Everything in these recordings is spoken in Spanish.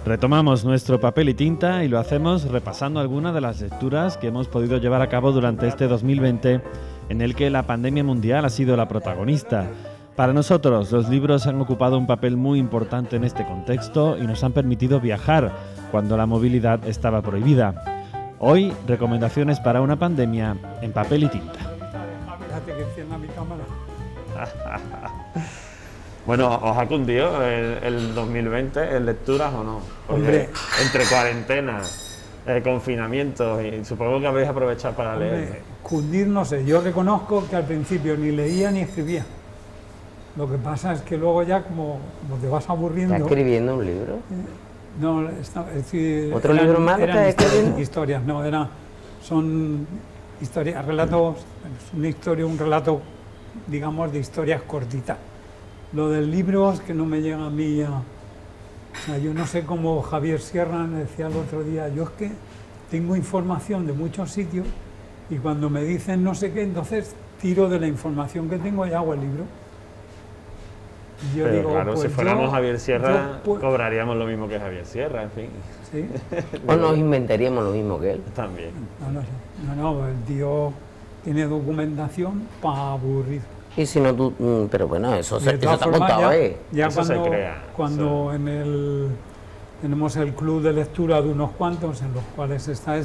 Retomamos nuestro papel y tinta y lo hacemos repasando algunas de las lecturas que hemos podido llevar a cabo durante este 2020, en el que la pandemia mundial ha sido la protagonista. Para nosotros, los libros han ocupado un papel muy importante en este contexto y nos han permitido viajar cuando la movilidad estaba prohibida. Hoy, recomendaciones para una pandemia en papel y tinta. Fíjate que encienda mi cámara. Bueno, ¿os ha cundido el 2020 en lecturas o no? Porque Hombre. entre cuarentenas, confinamientos, y supongo que habéis aprovechado para leer. Hombre, cundir no sé, yo reconozco que al principio ni leía ni escribía. Lo que pasa es que luego ya como te vas aburriendo... ¿Estás escribiendo un libro? No, ¿Otro libro más que estás escribiendo? Historias, no, son historias, relatos, es una historia, un relato, digamos, de historias cortitas. Lo del libro es que no me llega a mí o sea, yo no sé cómo Javier Sierra me decía el otro día, yo es que tengo información de muchos sitios y cuando me dicen no sé qué, entonces tiro de la información que tengo y hago el libro. Y yo Pero digo, claro, pues si fuéramos Javier Sierra, yo, cobraríamos lo mismo que Javier Sierra, en fin. ¿sí? ¿O nos inventaríamos lo mismo que él? También. No, el tío tiene documentación para aburrir. Y si no tú... pero bueno, eso De te todas ha formas, contado, ya Eso se crea. cuando tenemos el club de lectura de unos cuantos, en los cuales está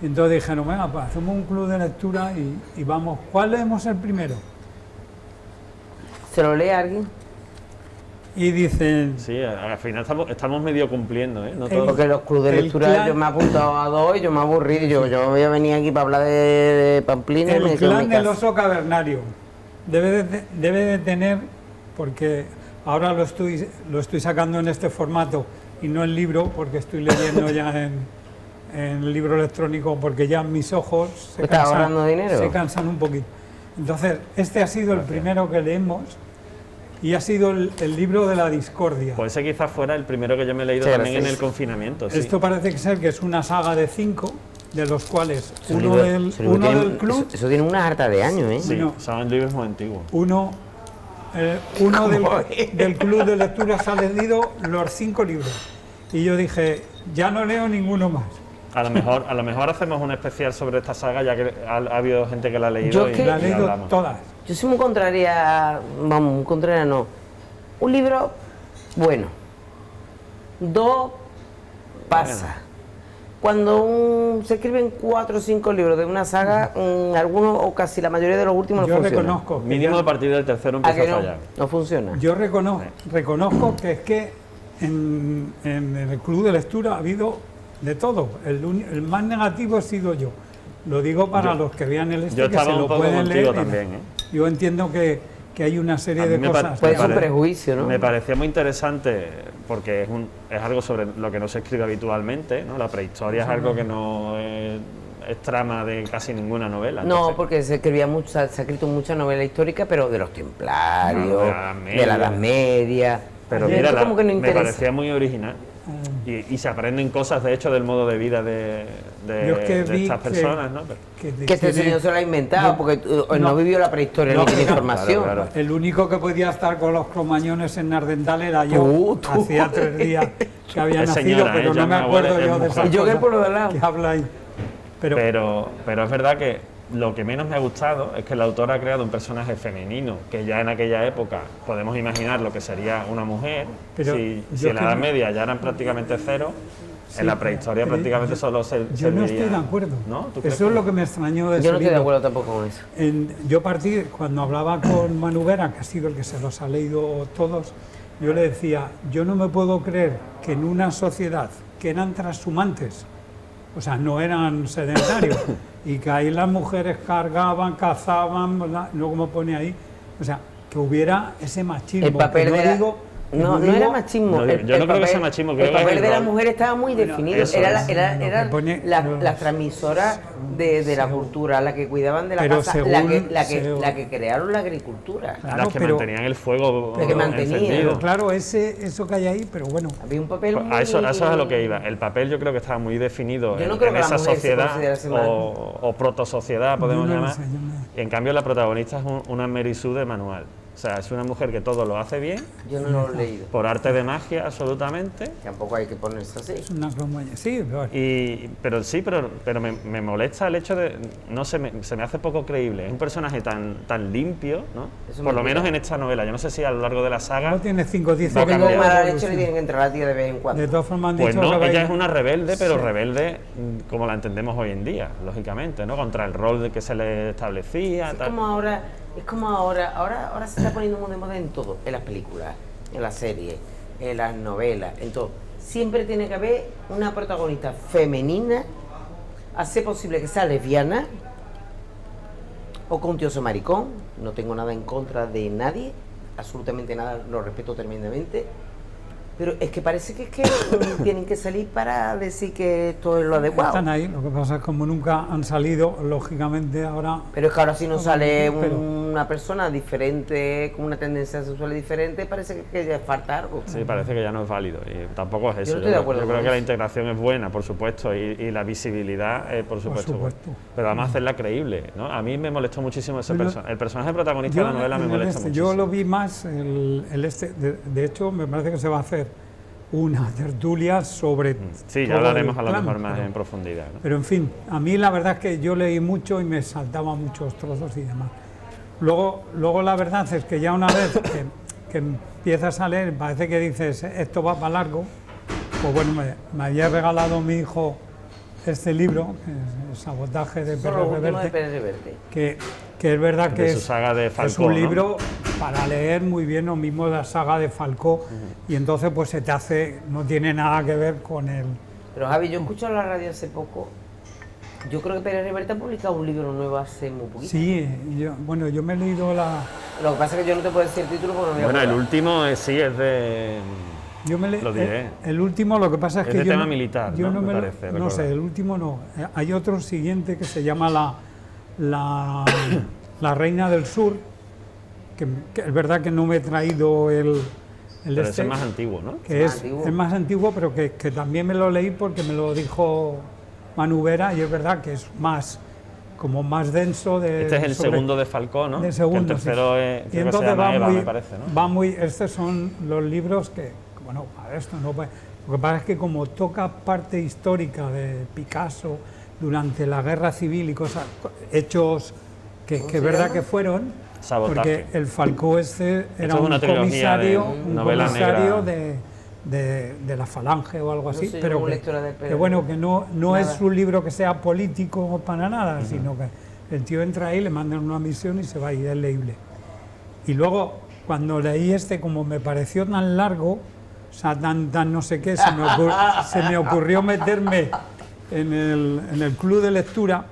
entonces dijeron, venga, pues hacemos un club de lectura y vamos, ¿cuál leemos el primero? ¿Se lo lee alguien? Y dicen, Sí, al final estamos medio cumpliendo, ¿eh? No todos- Porque los clubes de el lectura clan- yo me he apuntado a dos y yo me aburrí. Yo voy a venir aquí para hablar de Pamplina y me el quedo en clan mi del casa. oso cavernario debe de tener, porque ahora lo estoy sacando en este formato y no en libro, porque estoy leyendo ya en libro electrónico, porque ya mis ojos ¿Estás ahorrando dinero? se cansan un poquito. Entonces, este ha sido el primero que leemos y ha sido el libro de la discordia. Pues ese quizás fuera el primero que yo me he leído Sí, también en sí. el confinamiento. Sí. Esto parece ser que es una saga de 5, de los cuales Ese uno libro- del, ese libro uno tiene- del club, Eso tiene una harta de años, ¿eh? Sí, Bueno. son libros muy antiguos. uno del club de lectura se ha leído los 5 libros. Y yo dije, ya no leo ninguno más. A lo mejor hacemos un especial sobre esta saga, ya que ha habido gente que la ha leído Yo y, es que- La he y leído hablamos. todas. Yo soy muy contraria, vamos, muy contraria no. Un libro bueno. Dos pasa. Cuando se escriben 4 o 5 libros de una saga, algunos o casi la mayoría de los últimos Yo no funcionan. reconozco que Mínimo ya- a partir del tercero ¿A empieza que a no? fallar. No funciona. Yo reconozco que es que en el club de lectura ha habido de todo. El más negativo he sido yo. Lo digo para los que vean el yo que estaba se un lo poco pueden contigo leer. también, ¿eh? Yo entiendo que hay una serie A mí de me cosas. Pues es un pare- prejuicio, ¿no? Me parecía muy interesante porque es algo sobre lo que no se escribe habitualmente, ¿no? La prehistoria es algo que no es trama de casi ninguna novela. No, entonces- porque se ha escrito mucha novela histórica, pero de los templarios, No, de la Edad de la Edad Media. Pero Esto mira, como que no me interesa. parecía muy original. Y se aprenden cosas, de hecho, del modo de vida de Yo es que de vi estas personas, ¿no? Pero- Que este señor se lo ha inventado, porque no vivió la prehistoria, no tiene claro, información. claro. El único que podía estar con los cromañones en Nardental era yo. Tú. Hacía 3 días que había Es nacido, señora, pero ya no me mi acuerdo abuela es yo de mujer. esas Y yo que cosas por lo de al lado. que habla ahí. Pero es verdad que lo que menos me ha gustado es que el autor ha creado un personaje femenino, que ya en aquella época podemos imaginar lo que sería una mujer. Pero si yo en la que Edad no- Media ya eran prácticamente cero, Sí, en la prehistoria pero prácticamente solo se Yo no serviría- estoy de acuerdo. ¿No? ¿Tú crees Eso es que lo no? que me extrañó de Yo ese no estoy de libro. acuerdo tampoco con eso. Yo partí, cuando hablaba con Manu Vera, que ha sido el que se los ha leído todos, yo le decía, yo no me puedo creer que en una sociedad que eran transhumantes, o sea, no eran sedentarios, y que ahí las mujeres cargaban, cazaban, ¿verdad? No como pone ahí, o sea, que hubiera ese machismo. El papel que no de la... digo- No, no no era digo- machismo. No, yo no creo que sea machismo, creo el que es papel el de la rol. mujer estaba muy definido. eso Era, es. era, Lo era que pone- la transmisora de la cultura, la que cuidaban de la Pero casa, según- la que crearon la agricultura. Claro, Las que pero- mantenían el fuego La que mantenía. encendido. Pero claro, eso que hay ahí, pero bueno. Había un papel Pues muy... a eso es a lo que iba. El papel yo creo que estaba muy definido Yo no en, creo en que la esa mujer se sociedad considerase mal. o protosociedad, podemos Yo no lo llamar. sé, yo no- Y en cambio la protagonista es una Mary Sue de manual. O sea, es una mujer que todo lo hace bien, Yo no lo he leído. por arte de magia absolutamente. Tampoco hay que ponerse así. Es una cromoña, sí, pero Pero me molesta el hecho de, no sé, se me hace poco creíble. Es un personaje tan limpio, ¿no? Eso Por me lo menos gusta. en esta novela. Yo no sé si a lo largo de la saga. no tiene 5 o 10 Va a Tengo cambiar. mala leche, le tienen que entrar a la tía de vez en cuando. De todas formas han Pues dicho no, que va a ella ir- es una rebelde, pero Sí. rebelde como la entendemos hoy en día, lógicamente, ¿no? Contra el rol que se le establecía. Es tal. como ahora se está poniendo muy de moda en todo, en las películas, en las series, en las novelas, en todo. Siempre tiene que haber una protagonista femenina, a ser posible que sea lesbiana o con un tío maricón. No tengo nada en contra de nadie, absolutamente nada, lo respeto tremendamente. Pero es que parece que tienen que salir para decir que esto es lo adecuado. Están ahí, lo que pasa es que como nunca han salido, lógicamente ahora... Pero es que ahora si no sale Pero- una persona diferente, con una tendencia sexual diferente, parece que ya falta algo. Sí, parece que ya no es válido y tampoco es eso. Yo no estoy de acuerdo yo con creo que la eso. integración es buena, por supuesto, y la visibilidad, por supuesto. supuesto. Pero además hacerla creíble, ¿no? A mí me molestó muchísimo ese Pero- personaje. El personaje protagonista de la novela me en el molesta muchísimo. yo lo vi más, de hecho me parece que se va a hacer una tertulia sobre... Sí, ya todo hablaremos el a lo plan, mejor más pero- en profundidad, ¿no? Pero en fin, a mí la verdad es que yo leí mucho y me saltaba muchos trozos y demás. Luego la verdad es que ya una vez que empiezas a leer, parece que dices, esto va para largo. Pues bueno, me había regalado mi hijo este libro, que es El sabotaje de Son Pérez los últimos de Reverte, Pérez Reverte. que es verdad De que su saga de es Falcó, un ¿no? libro para leer muy bien, lo mismo la saga de Falcó, y entonces pues se te hace, no tiene nada que ver con el... Pero Javi, yo escuché en la radio hace poco, yo creo que Pérez Reverte ha publicado un libro nuevo hace muy poquito. Sí, yo me he leído Lo que pasa es que yo no te puedo decir el título porque no me voy a Bueno, el acordar. último sí es de... Lo diré. El último, lo que pasa es Es que de yo tema no, militar, yo ¿no? no Me me parece, no sé, recordar. el último no. Hay otro siguiente que se llama la Reina del Sur, que es verdad que no me he traído el Pero ese es más antiguo, ¿no? que más antiguo. es más antiguo, pero que también me lo leí porque me lo dijo Manu Vera, y es verdad que es como más denso. Este es el segundo de Falcó, ¿no? del segundo, Que el tercero sí. es, Y creo que se entonces llama Eva, me parece, ¿no? estos son los libros que, bueno, para esto no puede- lo que pasa es que como toca parte histórica de Picasso durante la guerra civil y cosas, hechos que ¿Cómo es se verdad llama? que fueron, Sabotaje. porque el Falcó era es una un trilogía de comisario, novela negra. de la Falange o algo así, soy pero una que, lectora de Pérez que bueno, que no Nada. es un libro que sea político para nada, sino que el tío entra ahí, le mandan una misión y se va, y es leíble. Y luego, cuando leí como me pareció tan largo, o sea, tan no sé qué, se me ocurrió meterme en el club de lectura,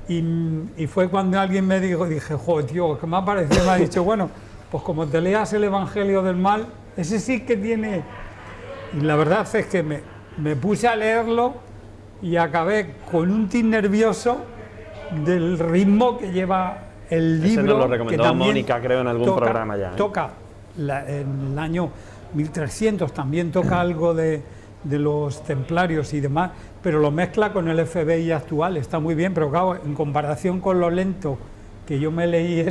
y fue cuando alguien me dijo, dije, joder, tío, que me ha parecido, me ha dicho, bueno, pues como te leas el Evangelio del Mal, ese sí que tiene... Y la verdad es que me puse a leerlo y acabé con un tic nervioso del ritmo que lleva el Ese libro. nos lo que recomendó también Mónica, creo, en algún programa ya, ¿eh? Toca en el año 1300, también toca algo de los templarios y demás, pero lo mezcla con el FBI actual, está muy bien, pero claro, en comparación con lo lento que yo me leí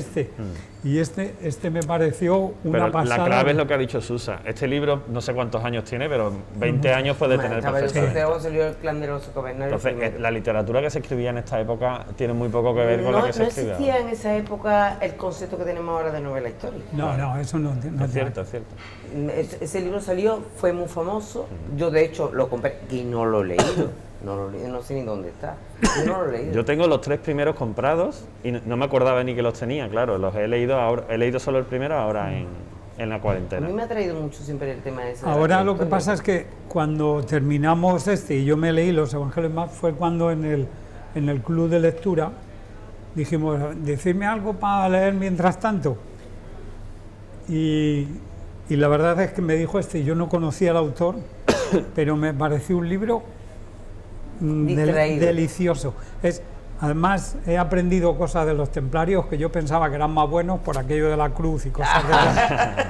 y este me pareció una Pero pasada. la clave es lo que ha dicho Susa. Este libro, no sé cuántos años tiene, pero 20 años puede tener Estaba en perfectamente. Santiago, salió el clan de los cavernarios. Entonces, la literatura que se escribía en esta época tiene muy poco que ver con la que se no escribe existía ahora. en esa época el concepto que tenemos ahora de novela histórica. No, eso no Es tiene. cierto, es cierto. Ese libro salió, fue muy famoso. Yo, de hecho, lo compré y no lo he leído. No sé ni dónde está. Yo no lo he leído. Yo tengo los 3 primeros comprados y no me acordaba ni que los tenía, claro. Los he leído ahora, he leído solo el primero ahora en la A cuarentena. mí me ha traído mucho siempre el tema de ese. Ahora lo que pasa es que cuando terminamos y yo me leí los Evangelios más, fue cuando en el club de lectura dijimos, decidme algo para leer mientras tanto. Y la verdad es que me dijo yo no conocía al autor, pero me pareció un libro Distraído. delicioso. Además, he aprendido cosas de los templarios que yo pensaba que eran más buenos por aquello de la cruz y cosas de esas.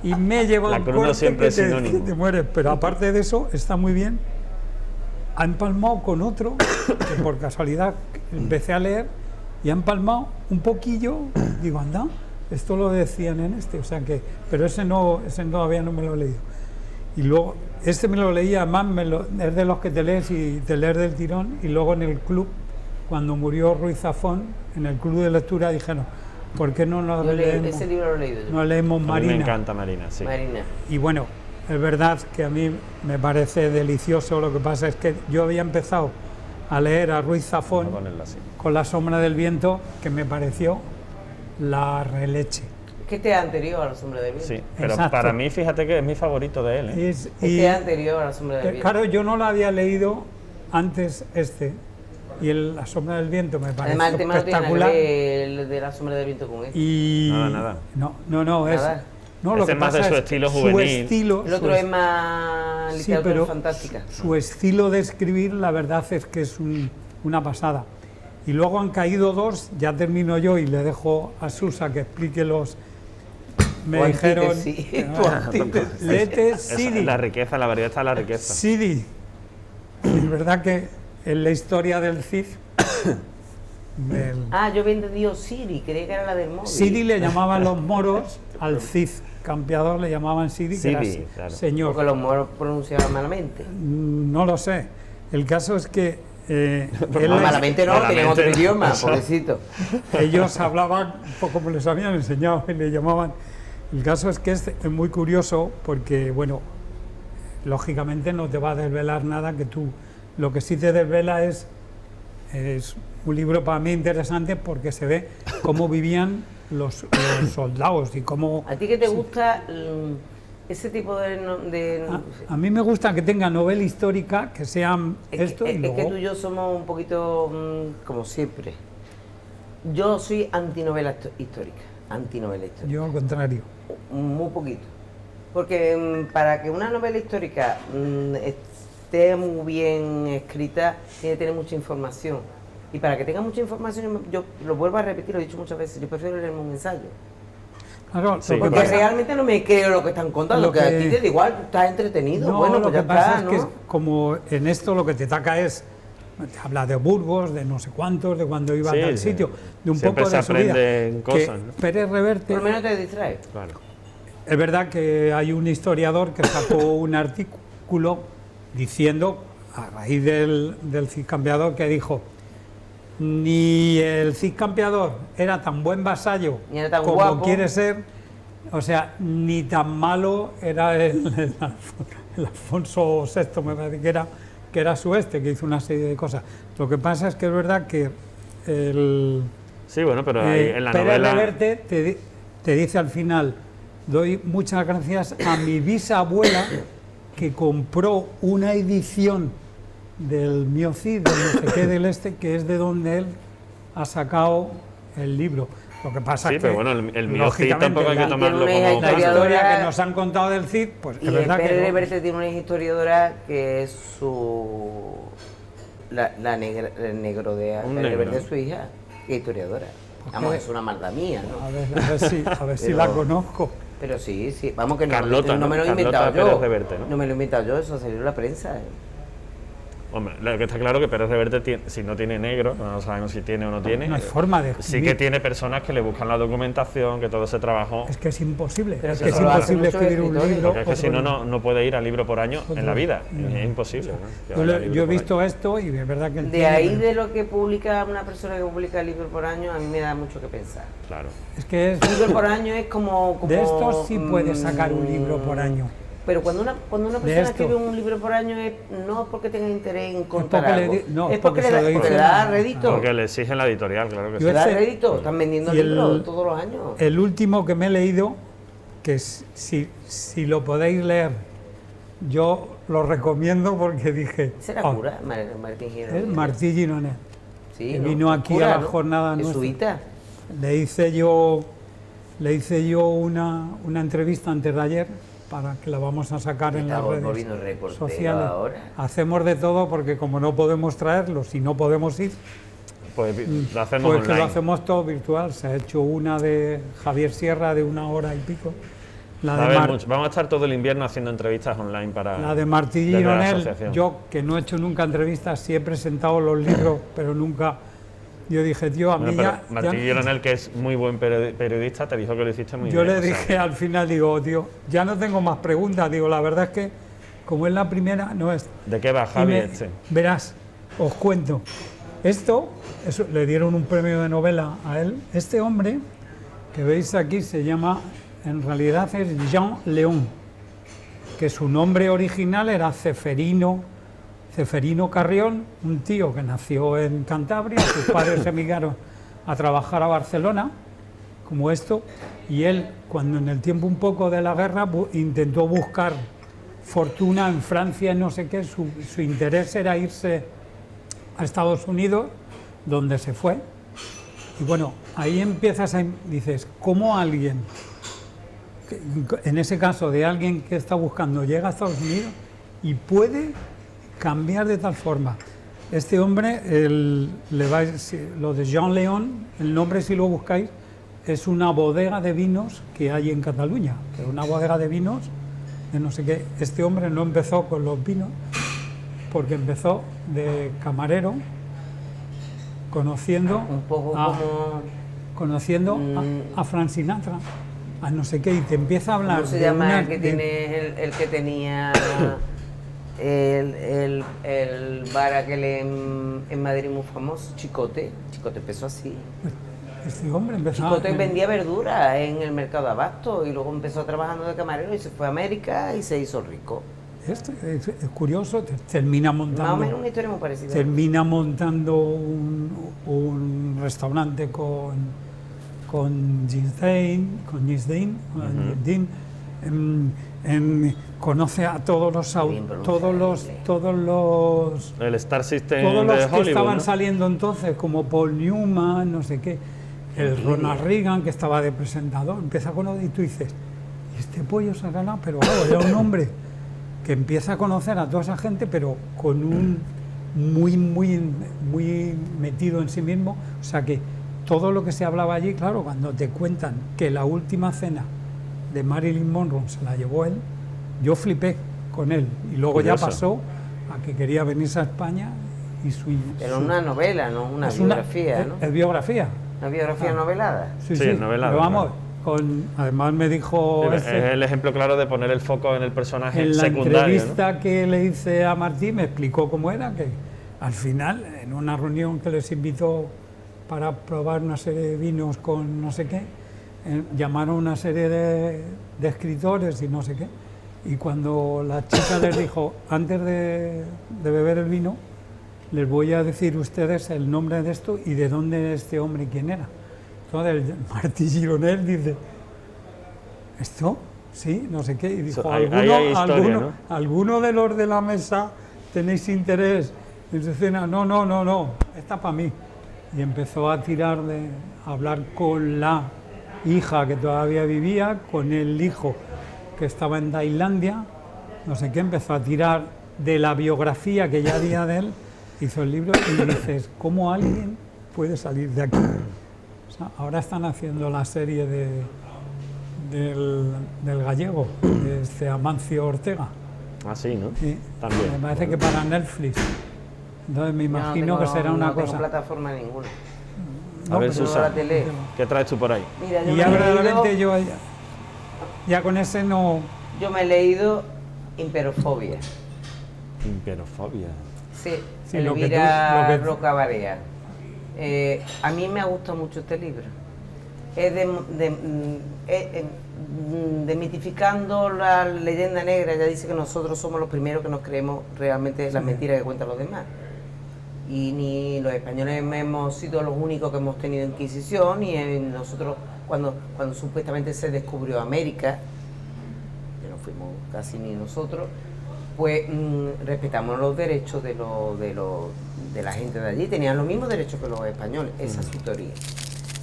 Y me he llevado La un cruz no corte siempre es que sinónimo. te mueres. Pero aparte de eso, está muy bien. Ha empalmado con otro que por casualidad empecé a leer y ha empalmado un poquillo. Digo, anda, esto lo decían en este, o sea que, pero ese todavía no me lo he leído. Y luego, este me lo leí, además es de los que te lees y te lees del tirón, y luego en el club, cuando murió Ruiz Zafón, en el club de lectura dijeron, ¿por qué no nos leemos? Ese libro lo he leído yo. No leemos A mí Marina. me encanta Marina, sí. Marina. Y bueno, es verdad que a mí me parece delicioso, lo que pasa es que yo había empezado a leer a Ruiz Zafón Vamos a ponerlo así. con La sombra del viento, que me pareció la releche. Que este es anterior a La sombra del viento. Sí, pero Exacto. para mí, fíjate que es mi favorito de él, ¿eh? Este es anterior a La sombra del viento. Claro, yo no lo había leído antes y La sombra del viento me pareció Además, el tema no tiene nada que espectacular. ver el de La sombra del viento con este. Y Nada. No, es... Nada. No, lo Ese que es más pasa de su es estilo su juvenil. estilo- El otro su es más Sí, literatura pero fantástica. su estilo de escribir, la verdad es que es una pasada. Y luego han caído dos, ya termino yo y le dejo a Susa que explique los... Me Tu dijeron, antítesis, tu antítesis. léete Esa Sidi. es la riqueza, la variedad está en la riqueza. Sidi. Es verdad que en la historia del Cid, Ah, yo había entendido Siri, creía que era la del móvil. Sidi le llamaban los moros al Cid campeador, le llamaban Sidi, que Sidi, era claro. señor. Porque los moros pronunciaban malamente. No lo sé. El caso es que él No, malamente no, tenían otro Malamente, idioma, eso. pobrecito. ellos hablaban un poco como les habían enseñado y le llamaban. El caso es que es muy curioso porque, bueno, lógicamente no te va a desvelar nada que tú. Lo que sí te desvela es un libro para mí interesante porque se ve cómo vivían los soldados y cómo... ¿A ti qué te gusta ese tipo de A mí me gusta que tenga novela histórica, que sean Es esto que, y es luego... que tú y yo somos un poquito como siempre. Yo soy antinovela histórica. Antinovela histórica. Yo al contrario. Muy poquito. Porque para que una novela histórica esté muy bien escrita, tiene que tener mucha información. Y para que tenga mucha información, yo lo vuelvo a repetir, lo he dicho muchas veces, yo prefiero leerme un ensayo. Claro, Sí, lo que Porque pasa- realmente no me creo lo que están contando, Lo que a que- ti te da igual, tú estás entretenido, No, bueno, lo pues que ya pasa está, es ¿no? que como en esto lo que te taca es, te habla de Burgos, de no sé cuántos, de cuando iba Sí, a tal sí. sitio, de un Siempre poco de se su vida. aprenden Que cosas, ¿no? Pérez Reverte, Por lo menos te distraes. Claro. es verdad que hay un historiador que sacó un artículo diciendo, a raíz del Cid Campeador, que dijo, ni el Cid Campeador era tan buen vasallo Ni era tan como guapo. quiere ser, o sea, ni tan malo era el Alfonso VI, me parece que era su que hizo una serie de cosas. Lo que pasa es que es verdad que el Sí, bueno, pero ahí en la Pérez novela... Reverte te dice al final, doy muchas gracias a mi bisabuela que compró una edición del Mío Cid, del no sé qué del que es de donde él ha sacado el libro. Lo que pasa Sí, es que, pero bueno, el Mío Cid lógicamente, tampoco hay que la- tomarlo tiene una como... la historiadora- historia que nos han contado del Cid, pues Y es verdad Pérez que no. Reverte tiene una historiadora que es la negro de Un Pérez negro. Reverte es su hija, que es historiadora. Vamos, es una maldad mía, ¿no? A ver si Pero- la conozco. Pero sí, vamos que Carlota, no me lo he ¿no? inventado Carlota yo. Pérez Reverte, ¿no? No me lo he inventado yo, eso salió en la prensa. Hombre, lo que está claro que Pérez Reverte, si no tiene negro, no sabemos si tiene o no tiene. No hay forma de Sí escribir. que tiene personas que le buscan la documentación, que todo ese trabajo. Es que es imposible. Pero Es que que es eso lo hacen imposible muchos escribir un escritores. libro. Porque es que si no, no puede ir al libro por año en la vida. No. Es imposible. ¿no? Que Yo, vaya al libro yo he por visto año. esto y es verdad que el De tiene, ahí pero de lo que publica una persona que publica libros por año, a mí me da mucho que pensar. Claro. es que es, Libro por año es como de estos sí puedes sacar un libro por año. Pero cuando una persona esto. escribe un libro por año es no porque tenga interés en contar porque le algo, di- no, es porque porque, se lo porque dicen. le da rédito. Porque le exigen la editorial, claro que sí. Yo Le da ese- rédito, están vendiendo y el- libros todos los años. El último que me he leído, que si lo podéis leer, yo lo recomiendo porque dije, Será "Oh, cura, Martín Girón. es Martí Gironet. Sí, que ¿no? vino Es aquí cura, a la ¿no? jornada nuestra. Jesuita. Le hice yo una entrevista antes de ayer para que la vamos a sacar en las Estamos redes volviendo reportero sociales. ahora. Hacemos de todo porque como no podemos traerlo, si no podemos ir, Pues lo hacemos pues que online. lo hacemos todo virtual. Se ha hecho una de Javier Sierra de 1 hora y pico. La Va a de, haber mucho. Vamos a estar todo el invierno haciendo entrevistas online para... la de Martí desde la Gironel, asociación. yo que no he hecho nunca entrevistas, sí he presentado los libros, pero nunca Yo dije, tío, a mí Bueno, pero ya... Martí ya- Gironel, que es muy buen periodista, te dijo que lo hiciste muy yo bien. le o sea, dije al final, digo, tío, ya no tengo más preguntas. Digo, la verdad es que, como es la primera, no es... ¿de qué va Y Javi me- este? Verás, os cuento. Esto, le dieron un premio de novela a él. Este hombre que veis aquí se llama, en realidad es Jean León, que su nombre original era Ceferino Carrión, un tío que nació en Cantabria, sus padres emigraron a trabajar a Barcelona, como esto, y él, cuando en el tiempo un poco de la guerra, intentó buscar fortuna en Francia, no sé qué, su interés era irse a Estados Unidos, donde se fue. Y bueno, ahí empiezas dices, ¿cómo alguien, en ese caso de alguien que está buscando, llega a Estados Unidos y puede cambiar de tal forma? Este hombre, lo de Jean León, el nombre si lo buscáis, es una bodega de vinos que hay en Cataluña, que es una bodega de vinos de no sé qué. Este hombre no empezó con los vinos, porque empezó de camarero, conociendo Un poco a, como... conociendo a Frank Sinatra, a no sé qué, y te empieza a hablar ¿Cómo se de llama una- el que de- tiene el que tenía el bar aquel en Madrid muy famoso? Chicote empezó así. Este hombre empezó Chicote vendía verdura en el mercado de abasto y luego empezó trabajando de camarero y se fue a América y se hizo rico. Esto es curioso, termina Más o menos montando, una historia muy parecida. termina montando un restaurante con Gisdane, conoce a todos los Bien pronunciado todos los El Star System todos los de que Hollywood, estaban ¿no? saliendo entonces, como Paul Newman, no sé qué, el Ronald Reagan, que estaba de presentador, empieza a conocer, y tú dices, ¿y este pollo se ha ganado? Pero claro, era un hombre que empieza a conocer a toda esa gente, pero con un muy metido en sí mismo. O sea que todo lo que se hablaba allí, claro, cuando te cuentan que la última cena de Marilyn Monroe se la llevó él, yo flipé con él. Y luego Curioso. ya pasó a que quería venirse a España y Pero una novela, no una es biografía, ¿no? Es biografía. Una biografía novelada. Sí, Sí, sí. es novelada, Pero vamos, claro. además me dijo Es el ejemplo claro de poner el foco en el personaje en la secundario, ¿no? entrevista que le hice a Martí, me explicó cómo era, que al final, en una reunión que les invitó para probar una serie de vinos con no sé qué, llamaron una serie de escritores y no sé qué, y cuando la chica les dijo, antes de beber el vino, les voy a decir ustedes el nombre de esto y de dónde este hombre y quién era. Entonces Martí Gironel dice, ¿esto? Sí, no sé qué. Y dijo, Ahí hay historia, ¿no? ¿alguno de los de la mesa tenéis interés en su cena? No, está para mí. Y empezó a hablar con la hija que todavía vivía, con el hijo que estaba en Tailandia, no sé qué, empezó a tirar de la biografía que ya había de él, hizo el libro y dices, ¿cómo alguien puede salir de aquí? O sea, ahora están haciendo la serie del gallego, de este Amancio Ortega. Ah, sí, ¿no? Sí, También. me parece que para Netflix. Entonces me imagino que será una no cosa. tengo plataforma ninguna. A ver, pero Susan, la tele. ¿qué traes tú por ahí? Mira, Y ya verdaderamente yo ya con ese no. yo me he leído Imperofobia. Imperofobia. Sí, Sí, lo que tú- Elvira lo que- Roca Barea. A mí me gusta mucho este libro. Es demitificando la leyenda negra. Ella dice que nosotros somos los primeros que nos creemos realmente las mentiras que cuentan los demás. Y ni los españoles hemos sido los únicos que hemos tenido Inquisición, ni nosotros, cuando supuestamente se descubrió América, que no fuimos casi ni nosotros, pues respetamos los derechos de la gente de allí, tenían los mismos derechos que los españoles, esa es su teoría.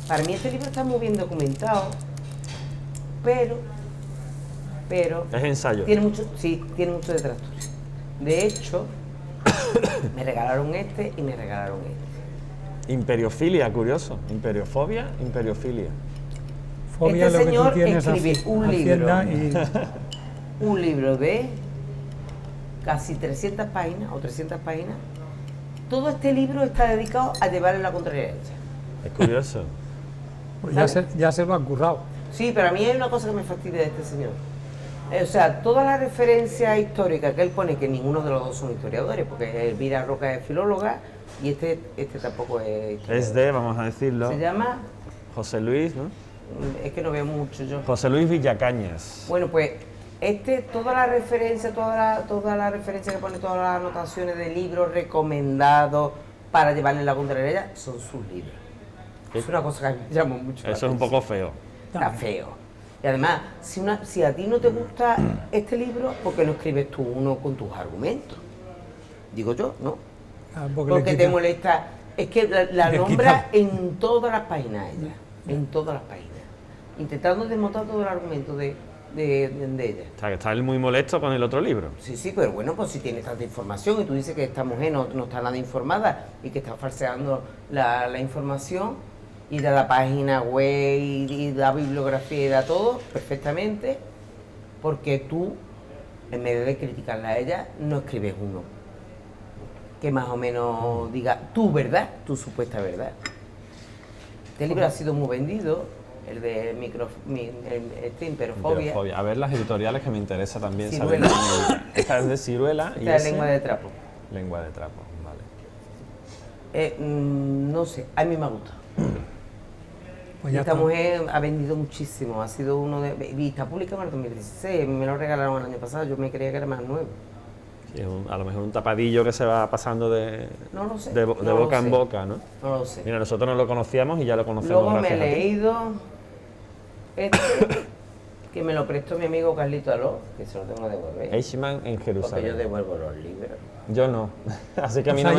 Para mí este libro está muy bien documentado, pero Es ensayo. tiene mucho detractores. De hecho, me regalaron este y me regalaron este. Imperiofilia, curioso. Imperiofobia, imperiofilia. Fobia Este lo que tú señor tienes escribe un Hacienda libro. y Un libro de casi 300 páginas o 300 páginas todo este libro está dedicado a llevarle la contraria a ella. Es curioso. Pues ya se lo han currado. Sí, pero a mí hay una cosa que me fastidia de este señor. O sea, todas las referencias históricas que él pone, que ninguno de los dos son historiadores, porque Elvira Roca es filóloga y este tampoco es historiador. Es de, vamos a decirlo, Se llama, José Luis, ¿no? es que no veo mucho yo. José Luis Villacañas. Bueno, pues toda la referencia que pone, todas las anotaciones de libros recomendados para llevarle la contraria a ella, son sus libros. Es una cosa que a mí me llama mucho la Eso es un atención. poco feo. Está feo. Y además, si a ti no te gusta este libro, ¿por qué no escribes tú uno con tus argumentos? Digo yo, ¿no? Porque te molesta. Es que la nombra en todas las páginas ella. En todas las páginas. Intentando desmontar todo el argumento de ella. O sea, que está él muy molesto con el otro libro. Sí, pero bueno, pues si tiene tanta información y tú dices que esta mujer no está nada informada y que está falseando la información y da la página web y da bibliografía y da todo perfectamente, porque tú, en vez de criticarla a ella, no escribes uno que más o menos diga tu verdad, tu supuesta verdad. Este libro ha sido muy vendido, el de Imperofobia. A ver las editoriales, que me interesa también Ciruela. saber. Esta es de Ciruela. Esta es Lengua de Trapo. Lengua de Trapo, vale. No sé, a mí me gusta. Pues Esta mujer ha vendido muchísimo, ha sido uno de... Y está publicado en el 2016, me lo regalaron el año pasado, yo me creía que era más nuevo. Sí, a lo mejor un tapadillo que se va pasando de boca en boca, ¿no? No lo sé. Mira, nosotros no lo conocíamos y ya lo conocemos. Luego me he gracias a ti. leído que me lo prestó mi amigo Carlito Aló, que se lo tengo que devolver. Eichmann en Porque yo Jerusalén. devuelvo los libros. Yo no. Así que a mí Pues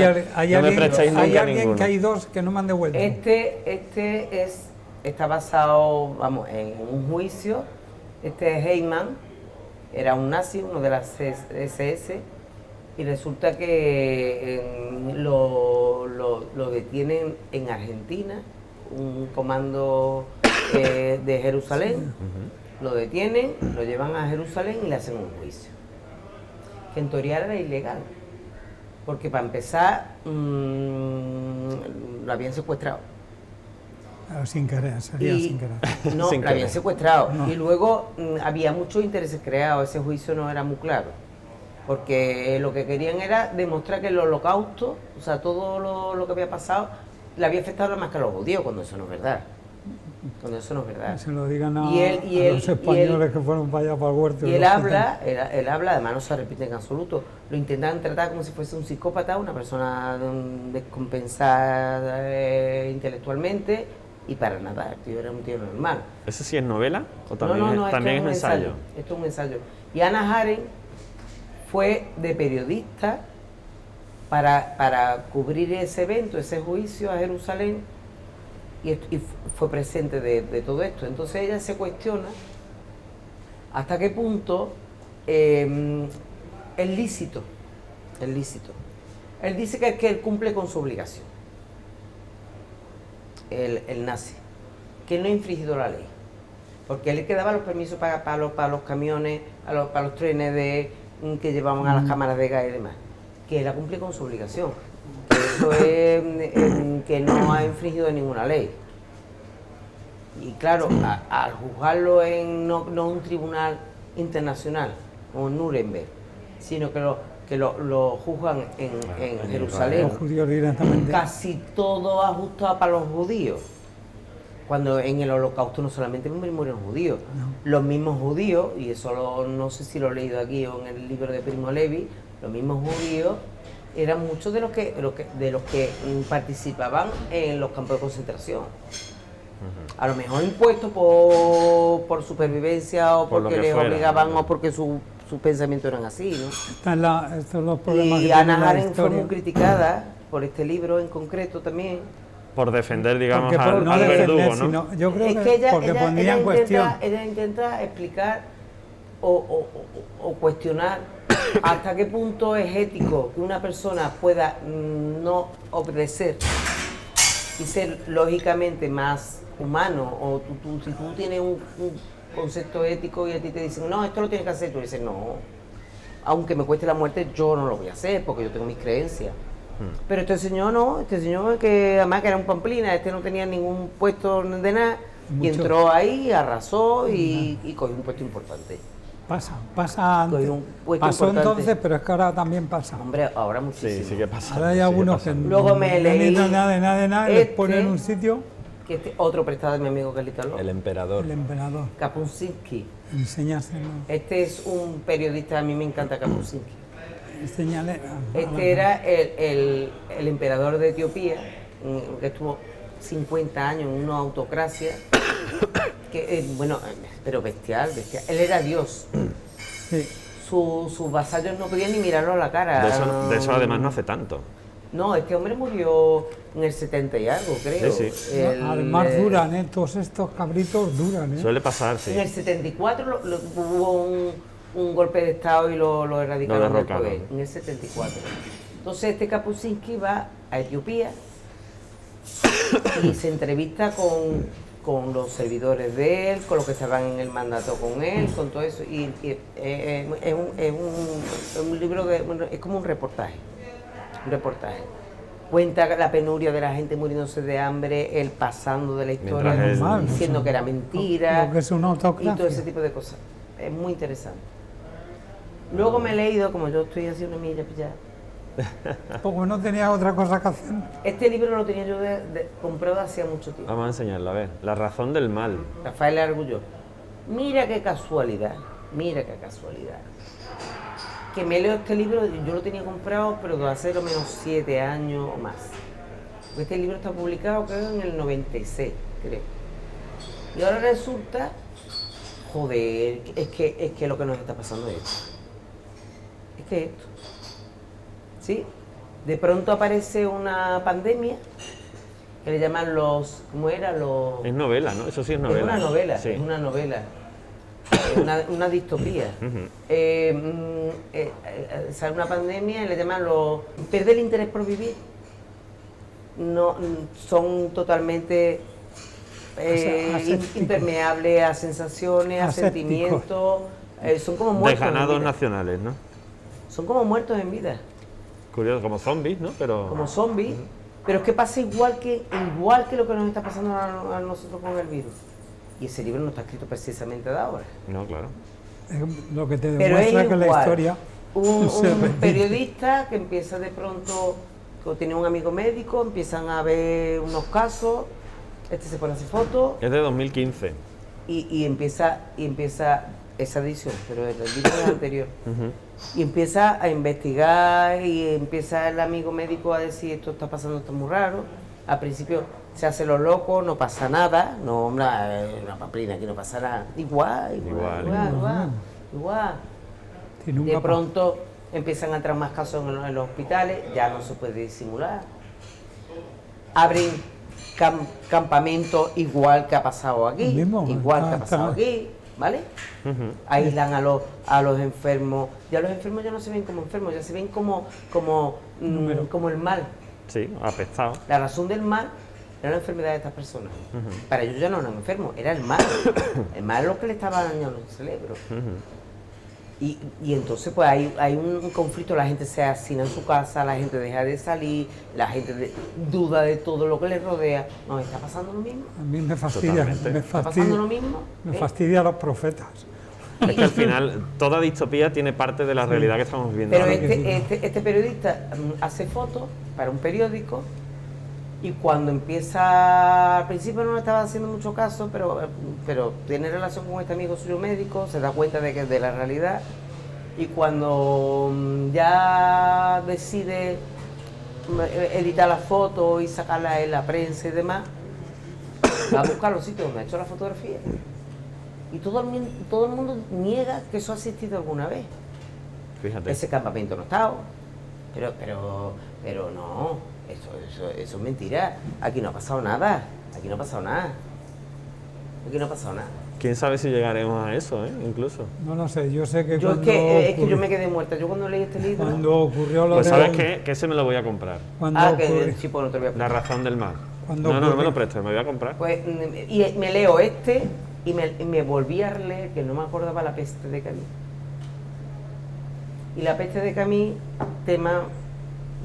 no me prestéis hay nunca alguien ninguno. que hay dos que no me han devuelto. Está basado, vamos, en un juicio. Este es Heyman, era un nazi, uno de las SS, y resulta que lo detienen en Argentina, un comando de Jerusalén, lo detienen, lo llevan a Jerusalén y le hacen un juicio, que en teoría era ilegal, porque para empezar lo habían secuestrado. Sin querer, sería sin querer. No, Sin la habían querer. secuestrado. No. Y luego había muchos intereses creados, ese juicio no era muy claro. Porque lo que querían era demostrar que el holocausto, o sea, todo lo que había pasado, le había afectado nada más que a los judíos, cuando eso no es verdad. Cuando eso no es verdad. Se lo digan a los los españoles que fueron para allá, para el huerto. Y él habla, además no se repite en absoluto, lo intentan tratar como si fuese un psicópata, una persona descompensada intelectualmente, y para nada, el tío era un tío normal. ¿Ese sí es novela o también, No, también es esto un ensayo? Esto es un ensayo. Y Hannah Arendt fue de periodista para cubrir ese evento, ese juicio a Jerusalén, y fue presente de todo esto. Entonces ella se cuestiona hasta qué punto es lícito. Él dice que él cumple con su obligación, el nazi, que él no ha infringido la ley, porque él le quedaba los permisos para los camiones, para los trenes que llevaban a las cámaras de gas y demás, que él ha cumplido con su obligación, que eso es que no ha infringido ninguna ley. Y claro, al juzgarlo en no un tribunal internacional como Nuremberg, sino que lo juzgan en Jerusalén, Los judíos directamente. casi todo ajustado para los judíos. Cuando en el Holocausto no solamente murieron judíos, los mismos judíos, y eso no sé si lo he leído aquí o en el libro de Primo Levi, los mismos judíos eran muchos de los que participaban en los campos de concentración. A lo mejor impuestos por supervivencia o Por lo porque que les fuera, obligaban ¿no? o porque sus pensamientos eran así, ¿no? Estos son los problemas que Y tiene Hannah la Arendt fue historia. muy criticada por este libro en concreto también. Por defender, digamos, Porque por no al defender, verdugo, ¿no? sino, yo creo Es que, que ella, porque pondría en cuestión. ella intenta explicar o cuestionar hasta qué punto es ético que una persona pueda no obedecer y ser lógicamente más humano, o si tú tienes un concepto ético y a ti te dicen, no, esto lo tienes que hacer, tú dices, no, aunque me cueste la muerte, yo no lo voy a hacer porque yo tengo mis creencias. Pero este señor no, este señor que además que era un pamplina, este no tenía ningún puesto de nada, y Mucho. entró ahí, arrasó y cogió un puesto importante. Pasa Cogió antes. un puesto Pasó importante. entonces, pero es que ahora también pasa. Hombre, ahora muchísimo. Sí, sí que pasa. Ahora hay sigue algunos que pasando. Luego me no leí necesitan nada, les este. ponen en un sitio, Que este otro prestado de mi amigo Carlito Alonso, El emperador. el emperador, Kapuscinski. enséñaselo, Este es un periodista, a mí me encanta Kapuscinski. enséñale. Este era el emperador de Etiopía, que estuvo 50 años en una autocracia, que, bueno, pero bestial. Él era Dios. Sí, Sus vasallos no podían ni mirarlo a la cara. De eso además no hace tanto. No, este hombre murió en el 70 y algo, creo. Sí, sí. además duran, todos estos cabritos duran. Suele pasar, sí. En el 74 hubo un golpe de Estado y lo erradicaron del derrocaron. poder, en el 74. Entonces este Kapuscinski va a Etiopía y se entrevista con los servidores de él, con los que estaban en el mandato con él, con todo eso. Y es un libro, bueno, es como un reportaje. Cuenta la penuria de la gente muriéndose de hambre, él pasando de la historia, Mientras él- Normal, diciendo eso. que era mentira. Lo que es una Y autocracia. todo ese tipo de cosas. Es muy interesante. Luego me he leído, como yo estoy haciendo una milla pillada, Porque no tenía otra cosa que hacer. este libro lo tenía yo comprado hacía mucho tiempo. Vamos a enseñarlo, a ver. La razón del mal. Rafael Argulló. Mira qué casualidad, que me leo este libro, yo lo tenía comprado, pero de hace lo menos 7 años o más. Este libro está publicado, creo, en el 96, creo. Y ahora resulta, joder, es que lo que nos está pasando es esto. Es que esto. ¿Sí? De pronto aparece una pandemia que le llaman los, ¿cómo era? Es novela, ¿no? Eso sí es novela. Es una novela, Sí. es una novela. Una distopía. Ujú. Sale una pandemia y le llaman los... Perder el interés por vivir. No, son totalmente Asépticos. impermeables a sensaciones, a Asépticos. sentimientos. Son como muertos. De en ganados vida. nacionales, ¿no? Son como muertos en vida, Curioso, como zombies, ¿no? Pero... como zombies. Pero es que pasa igual que lo que nos está pasando a nosotros con el virus. Y ese libro no está escrito precisamente de ahora. No, claro. Es lo que te Pero es demuestra que la igual. historia Un se repite. periodista que empieza de pronto, que tiene un amigo médico, empiezan a ver unos casos, este se pone a hacer fotos Es de 2015. y empieza esa edición, pero el libro es anterior. Ujú. Y empieza a investigar y empieza el amigo médico a decir esto está pasando, esto es muy raro. Al principio se hace lo loco, no pasa nada, no, una paprina, aquí no pasa nada. Igual. tiene un De capa- pronto empiezan a entrar más casos en los hospitales, ya no se puede disimular. Abren campamentos igual que ha pasado aquí, Lo mismo, igual que ha está- pasado aquí, ¿vale? Ujú. Aíslan a los enfermos. Ya los enfermos ya no se ven como enfermos, ya se ven como Número. como el mal. Sí, apestado. La razón del mal era la enfermedad de estas personas. Para ellos ya no eran enfermos, era el mal. El mal es lo que le estaba dañando el cerebro. Ujú. Y entonces pues hay un conflicto, la gente se hacina en su casa, la gente deja de salir, la gente duda de todo lo que le rodea. ¿Nos está pasando lo mismo? A mí me fastidia, Totalmente. ¿Está pasando lo mismo? me fastidia a los profetas. Es que al final toda distopía tiene parte de la realidad que estamos viviendo Pero ahora. este periodista hace fotos para un periódico y cuando empieza, al principio no le estaba haciendo mucho caso, pero tiene relación con este amigo suyo médico, se da cuenta de que es de la realidad y cuando ya decide editar la foto y sacarla en la prensa y demás, va a buscar los sitios donde ha hecho la fotografía. Y todo el mundo niega que eso ha existido alguna vez. Fíjate. Ese campamento no ha estado. Pero no, eso es mentira. Aquí no ha pasado nada. Aquí no ha pasado nada. ¿Quién sabe si llegaremos a eso, incluso? No lo sé, yo sé que Yo es cuando que yo ocurrió- me quedé muerta. Yo cuando leí este libro. cuando ocurrió lo Pues de ¿sabes qué? Que ese me lo voy a comprar. cuando Que ocurrió- sí, pues no te lo voy a La poner. razón del mal. Cuando No, no me ocurrió- lo prestes, me voy a comprar. Pues, y me leo este y me volví a leer, que no me acordaba, La peste de Camille. Y La peste de Camille, tema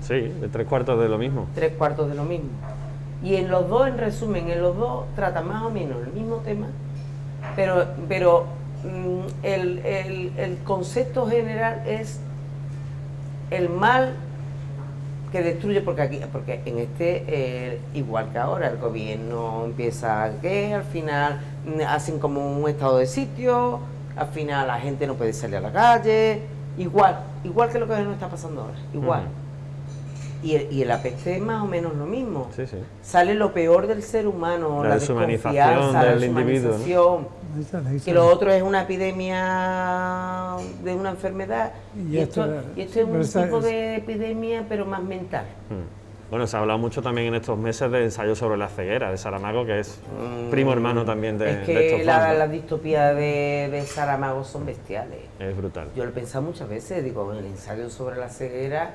Sí, de 3/4 de lo mismo. 3/4 de lo mismo. Y en los dos, en resumen, en los dos tratan más o menos el mismo tema, pero el concepto general es el mal que destruye, porque en este, igual que ahora, el gobierno empieza que al final hacen como un estado de sitio, al final la gente no puede salir a la calle, igual que lo que nos está pasando ahora, igual. Y en la peste es más o menos lo mismo. Sí, sí. Sale lo peor del ser humano, la deshumanización desconfianza, del la individuo, ¿no? deshumanización, que lo otro es una epidemia de una enfermedad, y esto es un tipo de epidemia, pero más mental. Bueno, se ha hablado mucho también en estos meses de ensayo sobre la ceguera de Saramago, que es primo hermano también de Es estos que dos, ¿no? las distopías de Saramago son bestiales. Es brutal. Yo lo he pensado muchas veces, digo, en el ensayo sobre la ceguera,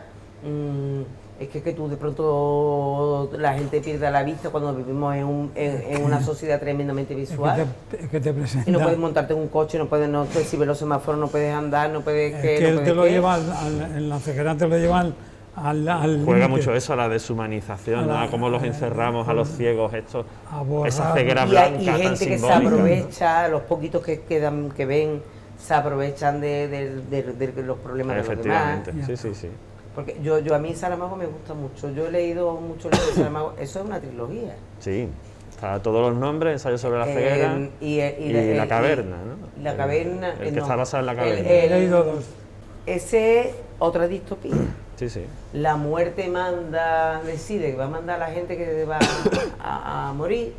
es que tú de pronto la gente pierda la vista cuando vivimos en una sociedad tremendamente visual. Es que te presenta. Y no puedes montarte en un coche, no puedes, si ves los semáforos no puedes andar, no puedes que no él puedes te lo qué. lleva en la ceguera, te lo lleva al Juega límite. mucho eso, a la deshumanización, ¿no? A cómo los encerramos a los ciegos, estos, A borrar. esa ceguera Y blanca tan gente que se simbólica. aprovecha, los poquitos que quedan, que ven, se aprovechan de los problemas de los demás. Efectivamente, sí. Porque yo a mí Saramago me gusta mucho. Yo he leído mucho libros de Saramago. Eso es una trilogía. Sí, está todos los nombres, ensayo sobre la ceguera y la caverna, ¿no? La caverna. El que está basado en la caverna. He leído dos. Ese es otra distopía. Sí. La muerte decide que va a mandar a la gente que va a morir,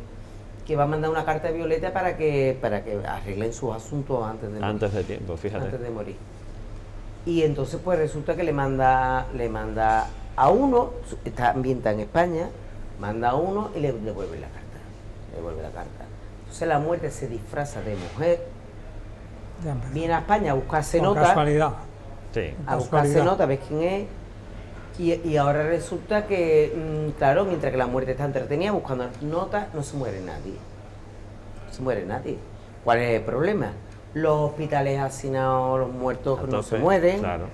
que va a mandar una carta de Violeta para que arreglen sus asuntos antes de morir. Antes de tiempo, fíjate. Antes de morir. Y entonces pues resulta que le manda a uno, está ambientada en España, manda a uno y le devuelve la carta. Entonces la muerte se disfraza de mujer, Ya empezó. viene a España a buscarse Por nota, casualidad. Sí. a buscarse nota, ves quién es, y ahora resulta que, claro, mientras que la muerte está entretenida buscando notas, no se muere nadie. ¿Cuál es el problema? Los hospitales hacinados, los muertos A no tope, se mueren. Claro.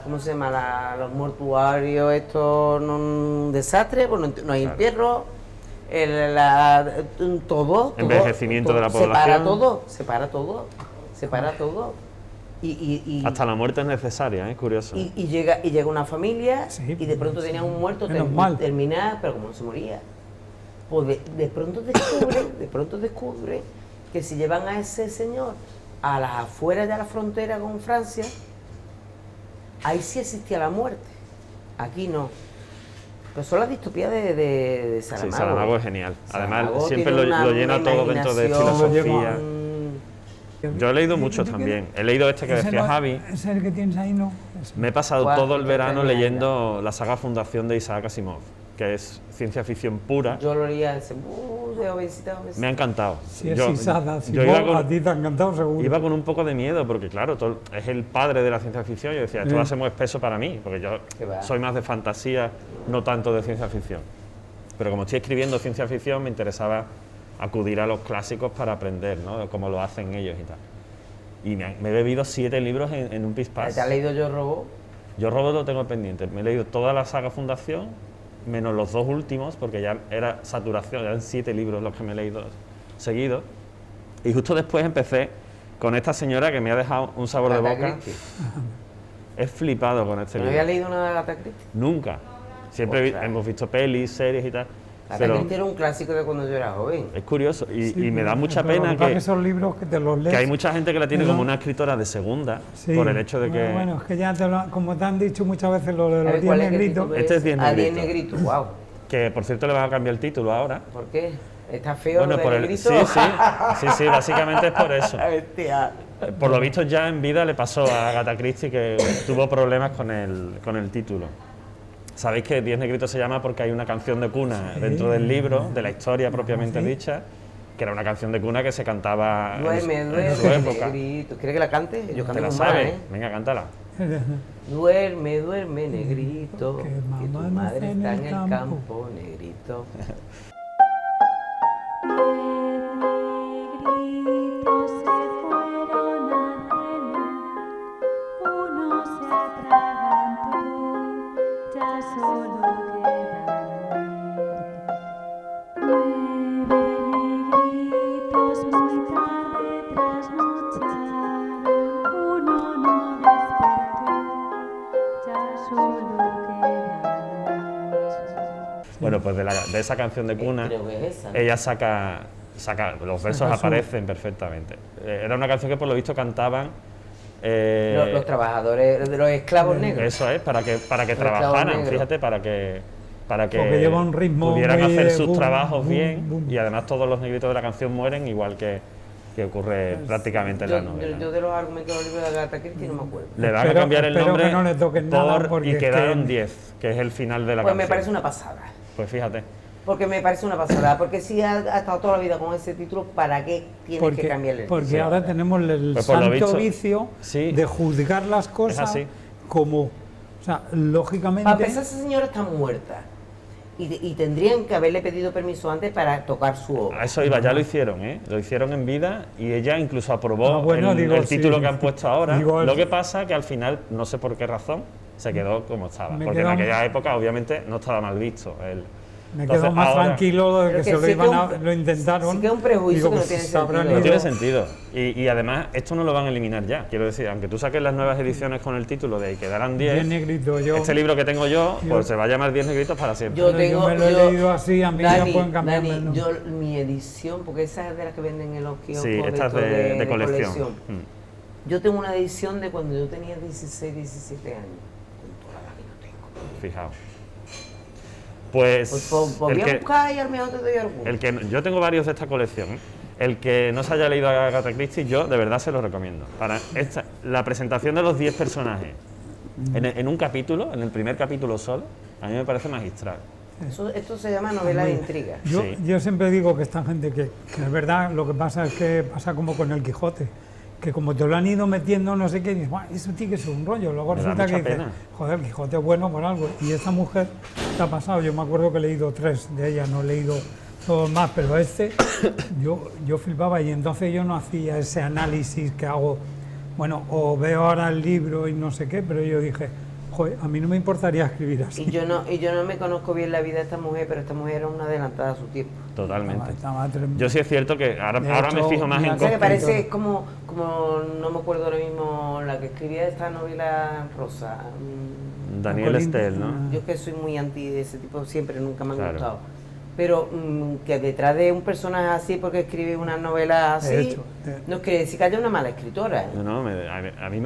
¿Cómo se llama? Los mortuarios, esto no un desastre, pues no hay entierro, todo. Envejecimiento de la población. Se para todo. Y Hasta la muerte es necesaria, es curioso. y llega una familia, Sí, y de pronto tenía un muerto menos mal. terminado, pero como no se moría, pues de pronto descubre que si llevan a ese señor a las afueras de la frontera con Francia, ahí sí existía la muerte, aquí no. Pero son las distopías de Saramago. Sí, Saramago es genial. Además, Saramago siempre tiene lo llena una todo dentro de imaginación, filosofía. Yo he leído muchos también. He leído este que decía Javi. ¿Es el que tienes ahí? No. Ese. Me he pasado ¿Cuál? todo el verano Tenía leyendo la saga Fundación de Isaac Asimov, que es ciencia ficción pura. Yo lo leía ese, de obesita. Me ha encantado. Si es Yo Isada, si iba a con, ti te ha encantado, seguro. iba con un poco de miedo, porque claro, es el padre de la ciencia ficción. Yo decía, esto va a ser muy espeso para mí, porque yo ¿Qué va? soy más de fantasía, no tanto de ciencia ficción. Pero como estoy escribiendo ciencia ficción, me interesaba acudir a los clásicos para aprender, ¿no? Cómo lo hacen ellos y tal. Y me he bebido 7 libros en un pispás. ¿Te has leído Yo Robot? Yo Robot lo tengo pendiente. Me he leído toda la saga Fundación, menos los 2 últimos, porque ya era saturación, eran 7 libros los que me he leído seguidos. Y justo después empecé con esta señora que me ha dejado un sabor de Agatha boca. Christie. He flipado con este ¿No libro. había leído una de Agatha Christie? Nunca. Siempre Ostras. hemos visto pelis, series y tal. Agatha Pero Christie era un clásico de cuando yo era joven. es curioso y Sí, me da mucha pero lo pena pasa que esos libros que te los lees. hay mucha gente que la tiene Pero- como una escritora de segunda Sí, por el hecho de que... Bueno, es que ya como te han dicho muchas veces lo de los ¿Sabes 10 cuál es el negritos. título Este es ese? 10 Ah, 10 negritos. negritos, wow. Que por cierto le van a cambiar el título ahora. ¿Por qué? ¿Está feo lo de por negrito? sí, básicamente es por eso. Hostia. Por lo visto ya en vida le pasó a Agatha Christie que tuvo problemas con el título. Sabéis que 10 negritos se llama porque hay una canción de cuna dentro del libro, de la historia propiamente ¿Sí? dicha, que era una canción de cuna que se cantaba Duerme, en su duerme, época. negrito. ¿Quieres que la cante? Yo ¿Te canto la muy mal, sabes? ¿eh? Venga, cántala. Duerme, duerme, negrito, Que que tu mamá no madre está está en en el el campo. campo, negrito. Negritos se fueron a cenar, uno se ha tragado Bueno, pues de esa canción de cuna, Creo que es esa, ¿no? ella saca los versos Saca su- aparecen perfectamente. Era una canción que por lo visto cantaban Los trabajadores de los esclavos negros. eso es, para que esclavos trabajaran, negros. fíjate, para que Porque lleva un ritmo pudieran muy hacer de sus boom, trabajos boom, bien, boom. y además todos los negritos de la canción mueren, igual que ocurre prácticamente en la novela. Yo de los argumentos del libro de Agatha Christie no me acuerdo. Le van a Espero- cambiar el espero nombre que no le toquen nada, por porque y es quedaron que- 10, que es el final de la Pues canción. me parece una pasada. Pues fíjate. Porque me parece una pasada. Porque si ha estado toda la vida con ese título, ¿para qué tienes que cambiarle el porque título? ahora tenemos el Pues por lo santo visto, vicio sí. de juzgar las cosas así. como, o sea, lógicamente... Para empezar, esa señora está muerta. Y tendrían que haberle pedido permiso antes para tocar su A obra. eso iba, ya lo hicieron, ¿eh? Lo hicieron en vida y ella incluso aprobó Ah, bueno, el digo, título sí. que han puesto ahora. Digo, Lo que pasa que al final, no sé por qué razón, se quedó como estaba. Me Porque en quedo- aquella época, obviamente, no estaba mal visto. Me Entonces, quedo más ahora- tranquilo de Pero que que se lo sí que iban un- lo intentaron. sí que es un prejuicio que no pues, tiene se habrán sentido. No tiene ido. sentido. Y además, esto no lo van a eliminar ya. Quiero decir, aunque tú saques las nuevas ediciones con el título de y quedarán 10, 10 negritos, yo... este libro que tengo yo, pues se va a llamar 10 negritos para siempre. Yo Pero yo me lo he leído así, a mí ya pueden cambiarme el nombre. mi edición, porque esa es de las que venden en los kioscos Sí, esta es estos de colección. Yo tengo una edición de cuando yo tenía 16, 17 años. Con toda la que no tengo. Fijaos. Pues, Pues voy el a que- buscar y al menos te doy alguno. El que yo tengo varios de esta colección. ¿Eh? El que no se haya leído a Agatha Christie, yo de verdad se lo recomiendo. Para la presentación de los 10 personajes en un capítulo, en el primer capítulo solo, a mí me parece magistral. Esto se llama novela de intriga. Sí. Yo siempre digo que esta gente que es verdad, lo que pasa es que pasa como con el Quijote, que como te lo han ido metiendo no sé qué, dices, "Buah, eso tiene que ser un rollo". Luego Me da resulta que mucha dices, pena. joder, el Quijote es bueno por algo. Y esta mujer, ¿qué ha pasado? Yo me acuerdo que he leído 3 de ella, no he leído todos más, pero yo flipaba y entonces yo no hacía ese análisis que hago, bueno, o veo ahora el libro y no sé qué, pero yo dije, joder, a mí no me importaría escribir así. Y yo no me conozco bien la vida de esta mujer, pero esta mujer era una adelantada a su tiempo. Totalmente. Estaba tremendo. Yo sí es cierto que ahora De me hecho, fijo más mira, en O sea que Escritora. parece como no me acuerdo ahora mismo, la que escribía esta novela rosa. Daniel Colinda, Estel, ¿no? Yo es que soy muy anti de ese tipo, siempre, nunca me han Claro. gustado. Pero que detrás de un personaje así, porque escribe una novela así, De hecho, no quiere decir que haya una mala escritora. ¿eh? No, a mí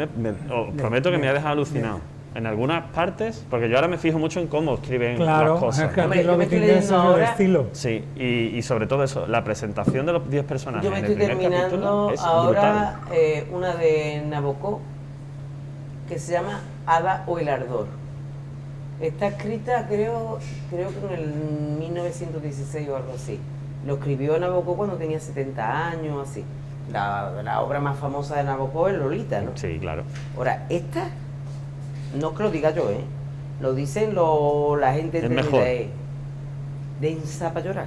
os prometo que me ha dejado alucinado. En algunas partes, porque yo ahora me fijo mucho en cómo escriben Claro, las cosas. es que a ¿no? ti Hombre, yo lo me que te estoy interesa leyendo es el ahora- estilo. Sí, y sobre todo eso, la presentación de los 10 personajes Yo me en estoy el primer terminando capítulo es ahora una de Nabokov que se llama Ada o el Ardor. Está escrita creo que en el 1916 o algo así. Lo escribió Nabokov cuando tenía 70 años, así. La obra más famosa de Nabokov es Lolita, ¿no? brutal. Sí, claro. Ahora, esta, no es que lo diga yo, ¿eh? Lo dicen la gente Es mejor. de densa para llorar.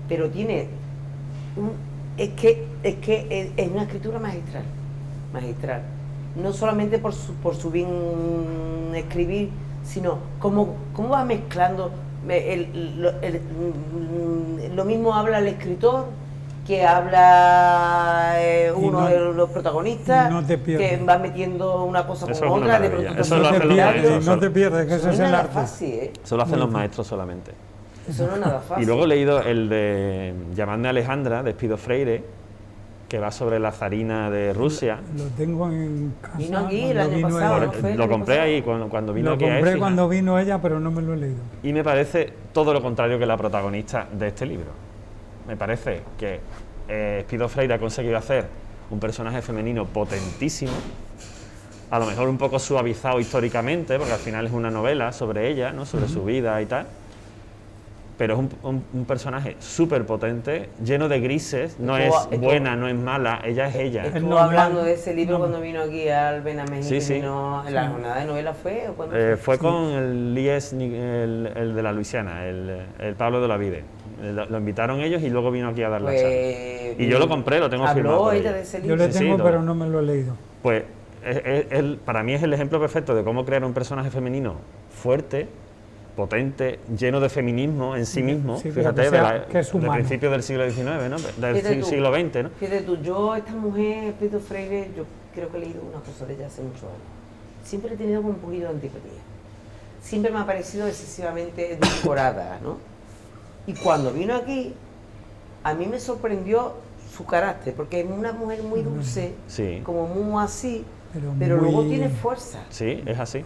Pero tiene es que es una escritura magistral, magistral. No solamente por su bien escribir, sino cómo va mezclando. Lo mismo habla el escritor que habla uno no- de los protagonistas, no te pierdes. que va metiendo una cosa Eso con es una otra, de maravilla. pronto Eso te lo No te hacen los pierdes, maestros. no te pierdes, que Eso ese no es es el nada arte. fácil, ¿eh? Eso lo hacen los maestros solamente. Eso no es nada fácil. Y luego he leído el de Llamadme Alejandra, de Espido Freire, que va sobre la zarina de Rusia. Lo tengo en casa. Vino aquí el cuando año vino pasado, ella. ¿no? Fue el Lo año compré pasado. ahí cuando vino Lo aquí a compré Écija, cuando vino ella, pero no me lo he leído. y me parece todo lo contrario que la protagonista de este libro. Me parece que Espido Freire ha conseguido hacer un personaje femenino potentísimo, a lo mejor un poco suavizado históricamente, porque al final es una novela sobre ella, ¿no? Sobre su vida y tal, pero es un personaje súper potente, lleno de grises, no es Estuvo- buena, no es mala, ella es ella. Es Estuvo normal. hablando de ese libro No. cuando vino aquí al Benamén, Sí, que sí. vino en la jornada de novela, ¿fue? ¿O cuándo Fue con el Lies, el de la Luisiana, el Pablo de la Vide. Lo invitaron ellos y luego vino aquí a dar la charla. Pues, Y yo lo compré, lo tengo firmado habló por ella ella. de ese Yo libro. le Sí, tengo, sí, pero todo. no me lo he leído. Pues para mí es el ejemplo perfecto de cómo crear un personaje femenino fuerte, potente, lleno de feminismo en sí mismo, Sí, pero fíjate, que sea- que es del humano. principio del siglo XIX, ¿no? Del Fíjate tú. siglo XX, ¿no? Fíjate tú, yo, esta mujer, Espido Freire, yo creo que he leído una cosa de ella hace muchos años. Siempre he tenido como un poquito de antipatía. siempre me ha parecido excesivamente edulcorada, ¿no? Y cuando vino aquí, a mí me sorprendió su carácter, porque es una mujer muy dulce, Sí. como muy así, Pero pero luego muy- tiene fuerza. Sí, es así.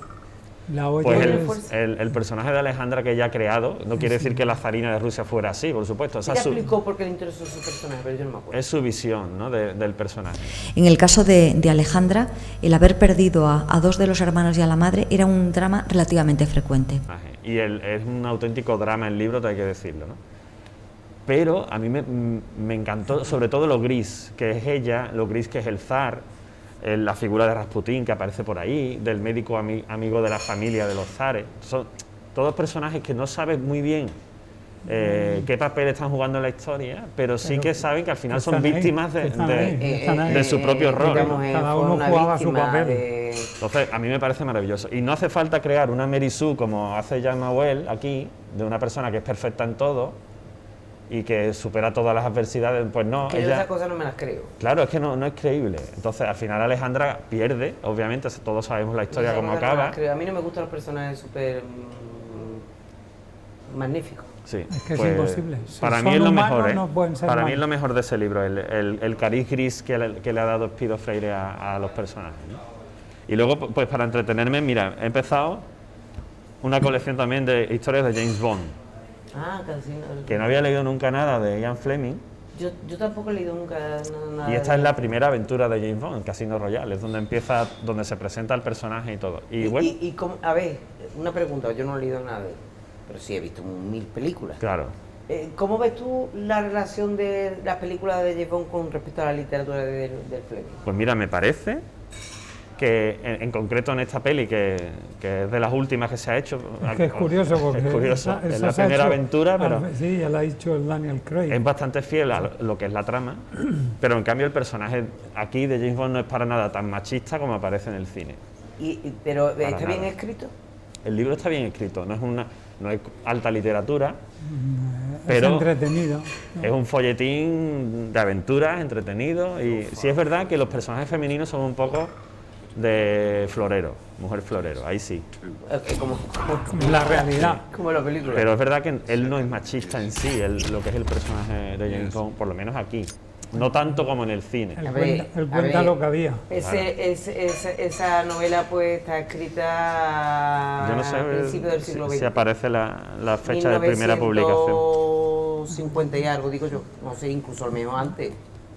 La olla Pues Tiene es- fuerza. el personaje de Alejandra que ella ha creado no quiere decir que la zarina de Rusia fuera así, por supuesto. Esa Ella es su, explicó por qué le interesó su personaje, pero yo no me acuerdo. es su visión, ¿no?, del personaje. En el caso de Alejandra, el haber perdido a dos de los hermanos y a la madre era un drama relativamente frecuente. Y es un auténtico drama el libro, hay que decirlo, ¿no? Pero a mí me encantó sobre todo lo gris que es ella, lo gris que es el zar, la figura de Rasputín que aparece por ahí, del médico amigo de la familia de los zares. Son todos personajes que no sabes muy bien qué papel están jugando en la historia, pero sí que saben que al final son están ahí, víctimas están ahí. de su propio rol, digamos, ¿no? Cada fue uno una jugaba su víctima papel. Entonces, a mí me parece maravilloso. Y no hace falta crear una Mary Sue como hace Jean Mauel aquí, de una persona que es perfecta en todo y que supera todas las adversidades. Pues no, Que yo ella... esas cosas no me las creo. Claro, es que no es creíble. Entonces, al final Alejandra pierde, obviamente, todos sabemos la historia Esas cómo cosas no me acaba. las creo. A mí no me gustan los personajes súper magníficos. Sí, Es que es pues, imposible. Si para son mí es lo humanos, mejor, ¿eh? no pueden ser Para mí es malos. lo mejor de ese libro, el cariz gris que le ha dado Espido Freire a los personajes, ¿no? Y luego, pues para entretenerme, mira, he empezado una colección también de historias de James Bond, Ah, casi no. que no había leído nunca nada de Ian Fleming, Yo tampoco he leído nunca nada. y esta es la primera aventura de James Bond, Casino Royale, es donde empieza, donde se presenta el personaje y todo. Y bueno, A ver, una pregunta, yo no he leído nada de él, pero sí he visto 1000 películas. claro, ¿Cómo ves tú la relación de las películas de James Bond con respecto a la literatura del Fleming? pues mira, me parece que en concreto en esta peli, que es de las últimas que se ha hecho... Es que es curioso porque es curioso, esa es la se ha primera hecho aventura, pero sí, ya la ha dicho el Daniel Craig. es bastante fiel a lo que es la trama, pero en cambio el personaje aquí de James Bond no es para nada tan machista como aparece en el cine. Pero Para ¿está bien nada. escrito? El libro está bien escrito, no es alta literatura, Es pero entretenido. es un folletín de aventuras, entretenido, y sí es verdad que los personajes femeninos son un poco de florero, mujer florero, ahí sí. Como La realidad. como la película. Pero es verdad que él no es machista en sí, lo que es el personaje de James Bond, por lo menos aquí. No tanto como en el cine. Él A ver, cuenta lo que había. Esa novela pues está escrita Yo no sé a principios del siglo XX. si aparece la fecha de primera publicación. 50 y algo, digo yo. No sé, incluso a lo mejor antes.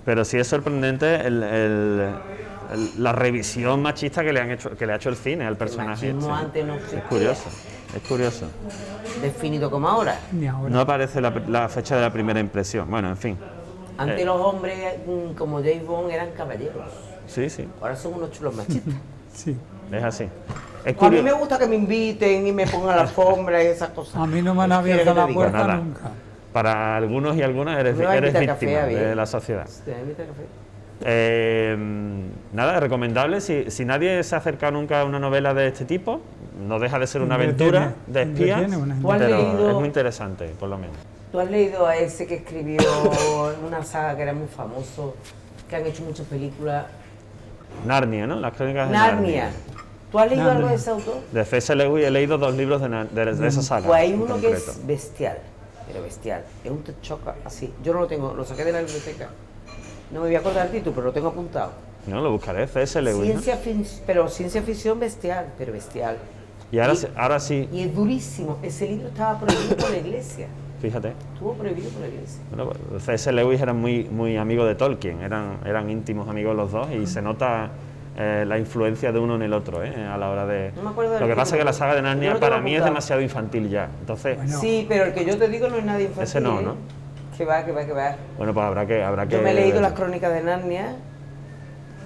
Pero sí es sorprendente la revisión machista que le ha hecho el cine al personaje. machismo este. antes no Es existía. curioso, es curioso. Definido como ahora. Ni ahora. No aparece la fecha de la primera impresión. Bueno, en fin. Antes los hombres como James Bond eran caballeros. Sí, sí, Ahora son unos chulos machistas. Sí. es así. Es A mí curioso. me gusta que me inviten y me pongan la alfombra y esas cosas. A mí no me han ¿Qué abierto quieres que la te diga? puerta Nada. nunca. Para algunos y algunas eres Me va a invitar víctima café, a ver. de la sociedad. ¿Te invita a café? Nada, recomendable. Si nadie se ha acercado nunca a una novela de este tipo, no deja de ser una Entretiene, aventura de espías, entretiene, ¿Tú has pero leído- es muy interesante, por lo menos. ¿Tú has leído a ese que escribió una saga que era muy famoso, que han hecho muchas películas? Narnia, ¿no? Las crónicas de Narnia. ¿Tú has leído Narnia. algo de ese autor? De C.S. Lewis he leído 2 libros de esa saga. Pues hay en uno que concreto. es bestial, pero bestial. Es un techoca así. Yo no lo tengo, lo saqué de la biblioteca. No me voy a acordar el título, pero lo tengo apuntado. No, lo buscaré, C.S. Lewis. ¿no? Pero ciencia ficción bestial, pero bestial. Y ahora sí, Y es durísimo. Ese libro estaba prohibido por la iglesia. fíjate. Estuvo prohibido por la iglesia. Bueno, pues, C.S. Lewis era muy amigo de Tolkien, eran íntimos amigos los dos y se nota la influencia de uno en el otro a la hora de... No me acuerdo del Lo que pasa es que la título. saga de Yo Narnia lo tengo para mí es apuntado. demasiado infantil ya. Entonces, Bueno. Sí, pero el que yo te digo no es nada infantil. Ese no, ¿no? Que va. bueno, pues habrá que Yo me he leído las verlo. crónicas de Narnia,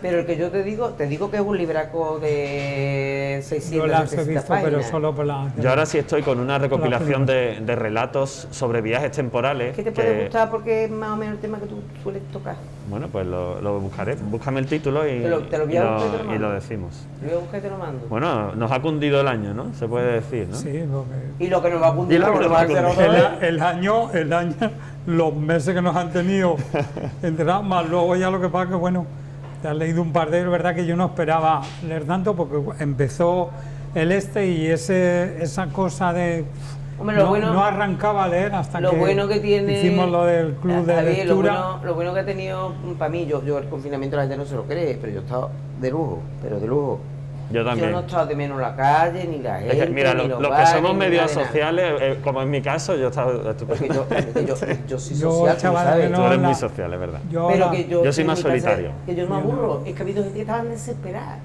pero el que yo te digo que es un libraco de 600, Yo las he 700 visto, pero páginas. solo por la... Yo ahora sí estoy con una recopilación de relatos sobre viajes temporales. ¿Qué te puede gustar porque es más o menos el tema que tú sueles tocar? Bueno, pues lo buscaré. Búscame el título y, Te lo voy a buscar y te lo y mando. lo decimos. Yo voy a buscar y te lo mando. Bueno, nos ha cundido el año, ¿no? Se puede decir, ¿no? Sí, porque... Y lo que nos va a cundir, Y lo que lo nos va va a a hacer cundir. otra vez. El año, los meses que nos han tenido entrados, más luego ya lo que pasa que, bueno, te has leído un par de ellos, verdad que yo no esperaba leer tanto porque empezó el y esa cosa de... Hombre, lo no, bueno- no arrancaba a leer hasta Lo que bueno que tiene... hicimos lo del club de Javier, lectura. Lo bueno que ha tenido para mí, yo el confinamiento la gente no se lo cree, pero yo he estado de lujo, pero de lujo. Yo también. Yo no he estado de menos la calle, ni la gente, Es que, mira, ni los los que bares, somos ni medios nada de nada. sociales, como en mi caso, yo he estado estupendo. Porque yo soy Yo social, tú echaba lo de sabes. Tú menos eres la- muy social, es verdad. Yo Pero ahora- que yo Yo soy en más mi casa, solitario. que yo no me aburro, es que ha habido gente que estaban desesperada. yo-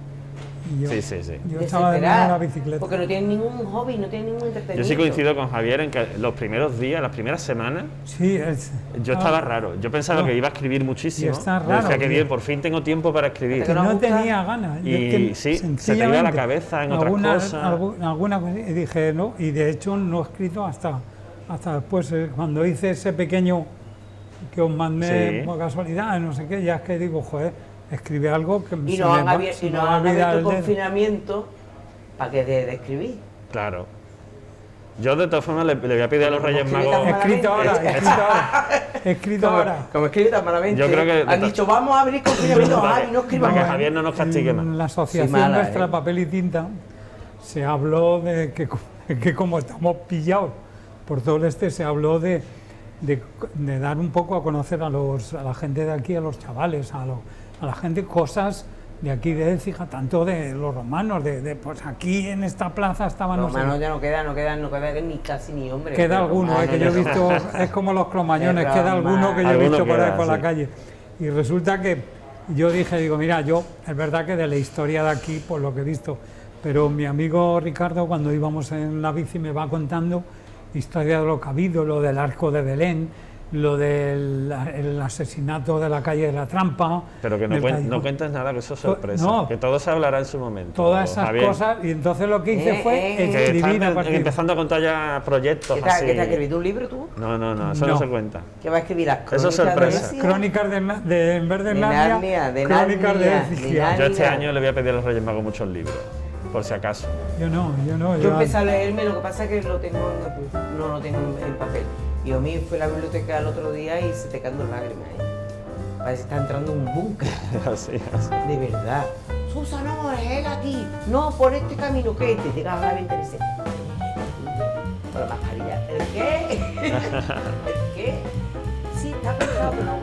Sí. Yo echaba de menos la bicicleta. Porque no tienen ningún hobby, no tienen ningún entretenimiento. Yo sí coincido con Javier en que los primeros días, las primeras semanas, Sí, yo estaba raro. Yo pensaba No. que iba a escribir muchísimo. Y está Yo raro, decía que tío. bien, por fin tengo tiempo para escribir. que nos no gusta. tenía ganas. Yo Y es que sí, se te iba la sencillamente, cabeza en otras cosas. Alguna cosa, y dije, no, y de hecho no he escrito hasta después, cuando hice ese pequeño que os mandé Sí. por casualidad, no sé qué, ya es que digo, joder, escribe algo que Y se nos me han va- abierto se me el va a olvidar el dedo. confinamiento para que deje de escribir. Claro. Yo de todas formas le voy a pedir a los Como Reyes escribe Magos. tan Escrito ahora, malamente. escrito ahora, escrito ahora. Como escribe tan malamente. Yo creo que- Han dicho, vamos a abrir confinamiento. Para Ay, que- no escribas para que más. Javier no nos castigue más. En la asociación Sí, mala, nuestra, ¿eh? Papel y Tinta, se habló de que como estamos pillados por todo el se habló de dar un poco a conocer a la gente de aquí, a los chavales, a la gente, cosas de aquí de Écija, tanto de los romanos, pues aquí en esta plaza estaban... Los no sé, manos ya no quedan ni casi ni hombre. queda Los alguno, romanos que yo he ya- visto, es como los cromañones, Qué queda alguno que yo he Alguno visto por ahí queda, por la sí. calle. Y resulta que yo dije, digo, mira, yo, es verdad que de la historia de aquí, por lo que he visto, pero mi amigo Ricardo, cuando íbamos en la bici, me va contando historia de lo que ha habido, lo del arco de Belén, lo del el asesinato de la calle de la Trampa. Pero que no, del no callejón. cuentes nada, que eso es sorpresa. No. Que todo se hablará en su momento. Todas esas Javier. cosas, y entonces lo que hice fue Que escribir están a partir. empezando a contar ya proyectos ¿Qué te así. has escrito un libro tú? No, eso no No. se cuenta. ¿Qué va a escribir? Las Eso es crónicas de sorpresa. Écija? Crónicas de en vez de Narnia, de Crónicas de Narnia, Écija. Yo este Mira. año le voy a pedir a los Reyes Magos muchos libros, por si acaso. Yo no. Yo empecé a leerme, lo que pasa es que lo tengo no lo tengo en papel. Y a mí fui a la biblioteca el otro día y se te caen dos lágrimas, ¿eh? Parece que está entrando en un búnker, así. de verdad. Susa, no, es él aquí. No, por este camino, ¿qué? Te llega a la venta y dice, con la mascarilla. ¿El qué? ¿El qué? Sí, está pensado, pero no